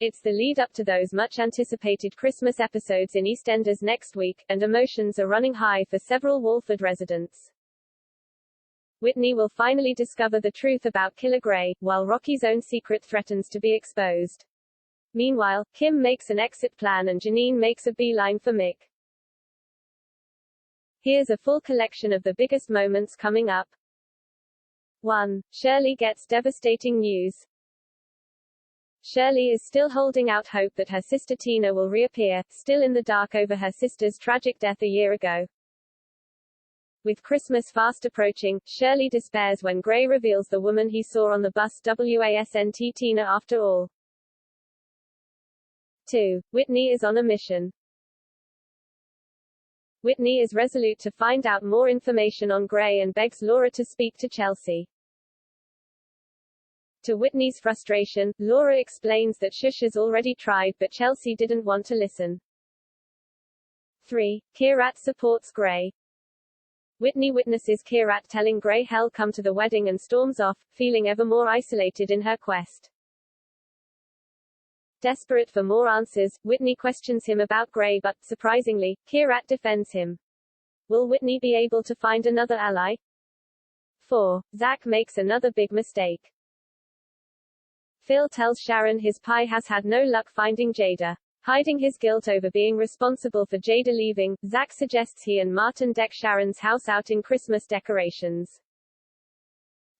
It's the lead-up to those much-anticipated Christmas episodes in EastEnders next week, and emotions are running high for several Walford residents. Whitney will finally discover the truth about Killer Gray, while Rocky's own secret threatens to be exposed. Meanwhile, Kim makes an exit plan and Janine makes a beeline for Mick. Here's a full collection of the biggest moments coming up. 1. Shirley gets devastating news. Shirley is still holding out hope that her sister Tina will reappear, still in the dark over her sister's tragic death a year ago. With Christmas fast approaching, Shirley despairs when Gray reveals the woman he saw on the bus wasn't Tina after all. 2. Whitney is on a mission. Whitney is resolute to find out more information on Gray and begs Laura to speak to Chelsea. To Whitney's frustration, Laura explains that Shush has already tried but Chelsea didn't want to listen. 3. Kirat supports Gray. Whitney witnesses Kirat telling Gray he'll come to the wedding and storms off, feeling ever more isolated in her quest. Desperate for more answers, Whitney questions him about Gray but, surprisingly, Kirat defends him. Will Whitney be able to find another ally? 4. Zach makes another big mistake. Phil tells Sharon his pie has had no luck finding Jada. Hiding his guilt over being responsible for Jada leaving, Zach suggests he and Martin deck Sharon's house out in Christmas decorations.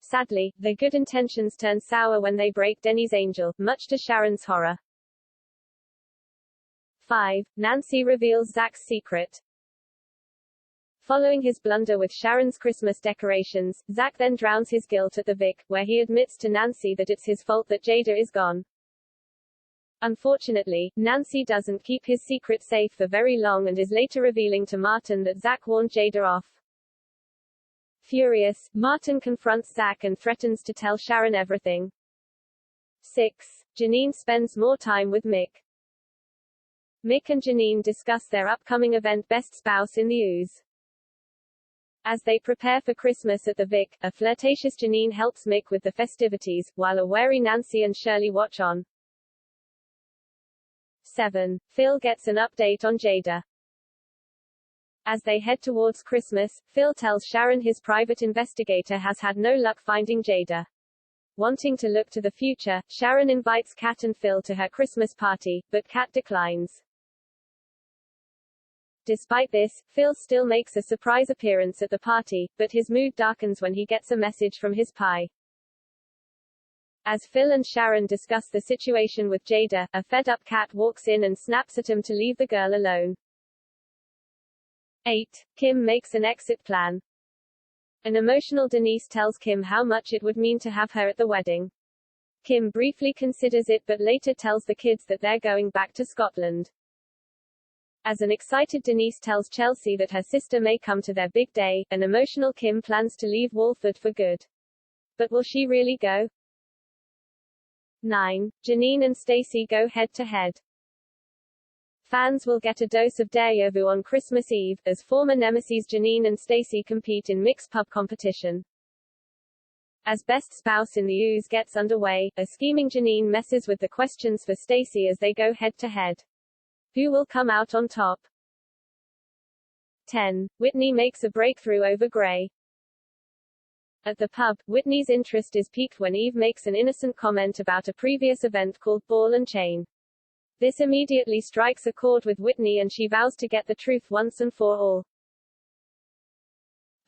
Sadly, their good intentions turn sour when they break Denny's angel, much to Sharon's horror. 5. Nancy reveals Zach's secret. Following his blunder with Sharon's Christmas decorations, Zach then drowns his guilt at the Vic, where he admits to Nancy that it's his fault that Jada is gone. Unfortunately, Nancy doesn't keep his secret safe for very long and is later revealing to Martin that Zach warned Jada off. Furious, Martin confronts Zach and threatens to tell Sharon everything. 6. Janine spends more time with Mick. Mick and Janine discuss their upcoming event Best Spouse in the Ooze. As they prepare for Christmas at the Vic, a flirtatious Janine helps Mick with the festivities, while a wary Nancy and Shirley watch on. 7. Phil gets an update on Jada. As they head towards Christmas, Phil tells Sharon his private investigator has had no luck finding Jada. Wanting to look to the future, Sharon invites Kat and Phil to her Christmas party, but Kat declines. Despite this, Phil still makes a surprise appearance at the party, but his mood darkens when he gets a message from his pie. As Phil and Sharon discuss the situation with Jada, a fed-up Kat walks in and snaps at him to leave the girl alone. 8. Kim makes an exit plan. An emotional Denise tells Kim how much it would mean to have her at the wedding. Kim briefly considers it but later tells the kids that they're going back to Scotland. As an excited Denise tells Chelsea that her sister may come to their big day, an emotional Kim plans to leave Walford for good. But will she really go? 9. Janine and Stacey go head-to-head. Fans will get a dose of déjà vu on Christmas Eve, as former nemesis Janine and Stacey compete in mixed pub competition. As Best Spouse in the Ooze gets underway, a scheming Janine messes with the questions for Stacey as they go head-to-head. Who will come out on top? 10. Whitney makes a breakthrough over Gray. At the pub, Whitney's interest is piqued when Eve makes an innocent comment about a previous event called Ball and Chain. This immediately strikes a chord with Whitney and she vows to get the truth once and for all.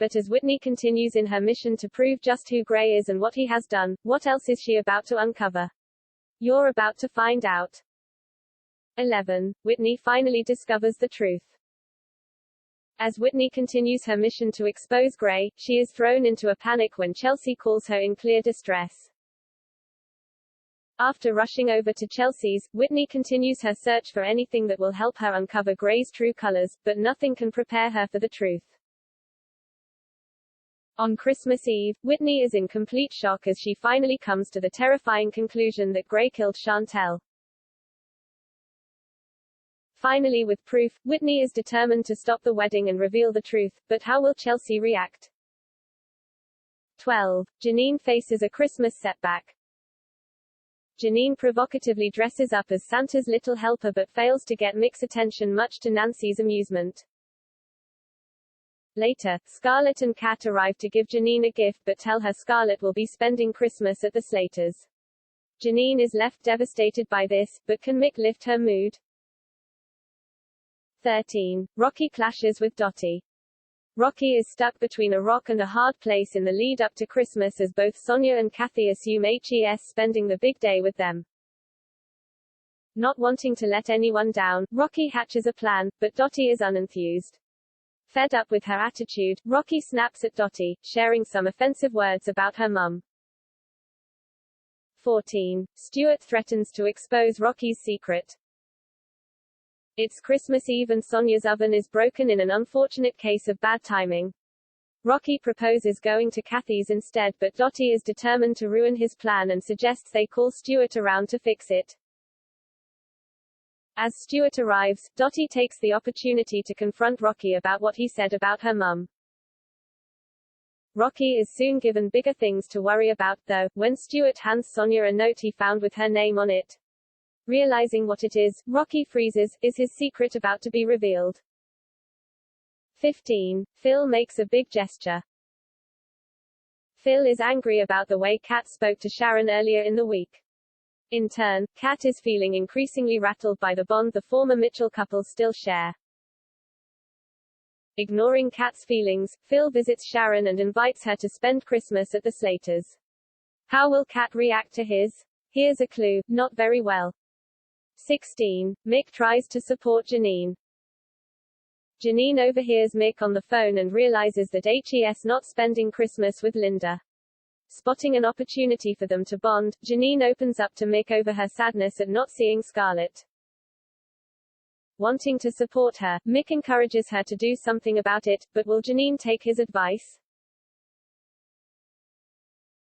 But as Whitney continues in her mission to prove just who Gray is and what he has done, what else is she about to uncover? You're about to find out. 11. Whitney finally discovers the truth. As Whitney continues her mission to expose Gray, she is thrown into a panic when Chelsea calls her in clear distress. After rushing over to Chelsea's, Whitney continues her search for anything that will help her uncover Gray's true colors, but nothing can prepare her for the truth. On Christmas Eve, Whitney is in complete shock as she finally comes to the terrifying conclusion that Gray killed Chantel. Finally, with proof, Whitney is determined to stop the wedding and reveal the truth, but how will Chelsea react? 12. Janine faces a Christmas setback. Janine provocatively dresses up as Santa's little helper but fails to get Mick's attention, much to Nancy's amusement. Later, Scarlett and Kat arrive to give Janine a gift but tell her Scarlett will be spending Christmas at the Slaters. Janine is left devastated by this, but can Mick lift her mood? 13. Rocky clashes with Dottie. Rocky is stuck between a rock and a hard place in the lead-up to Christmas as both Sonia and Kathy assume HES spending the big day with them. Not wanting to let anyone down, Rocky hatches a plan, but Dottie is unenthused. Fed up with her attitude, Rocky snaps at Dottie, sharing some offensive words about her mum. 14. Stuart threatens to expose Rocky's secret. It's Christmas Eve and Sonia's oven is broken in an unfortunate case of bad timing. Rocky proposes going to Kathy's instead, but Dottie is determined to ruin his plan and suggests they call Stuart around to fix it. As Stuart arrives, Dottie takes the opportunity to confront Rocky about what he said about her mum. Rocky is soon given bigger things to worry about, though, when Stuart hands Sonia a note he found with her name on it. Realizing what it is, Rocky freezes. Is his secret about to be revealed? 15. Phil makes a big gesture. Phil is angry about the way Kat spoke to Sharon earlier in the week. In turn, Kat is feeling increasingly rattled by the bond the former Mitchell couple still share. Ignoring Kat's feelings, Phil visits Sharon and invites her to spend Christmas at the Slaters. How will Kat react to his? Here's a clue: not very well. 16. Mick tries to support Janine. Janine overhears Mick on the phone and realizes that HES not spending Christmas with Linda. Spotting an opportunity for them to bond, Janine opens up to Mick over her sadness at not seeing Scarlett. Wanting to support her, Mick encourages her to do something about it, but will Janine take his advice?